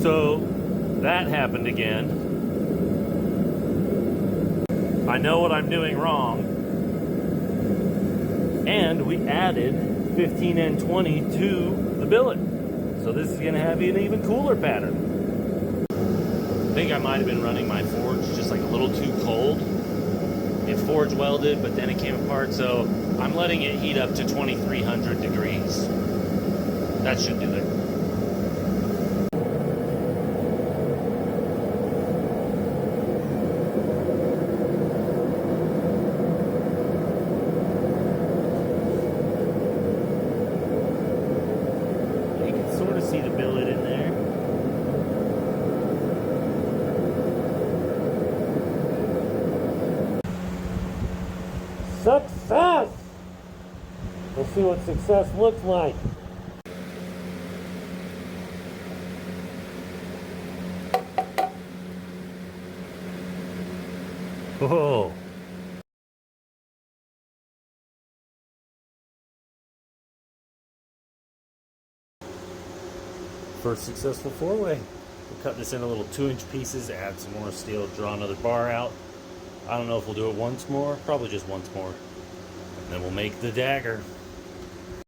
So that happened again. I know what I'm doing wrong. And we added 15 and 20 to the billet. So this is going to have an even cooler pattern. I think I might have been running my forge just like a little too cold. It forge welded, but then it came apart. So I'm letting it heat up to 2300 degrees. That should do it. You can sort of see the billet in there. Success! We'll see what success looks like. Whoa. First successful four-way. We'll cut this into little 2-inch pieces, add some more steel, draw another bar out. I don't know if we'll do it once more, probably just once more. And then we'll make the dagger.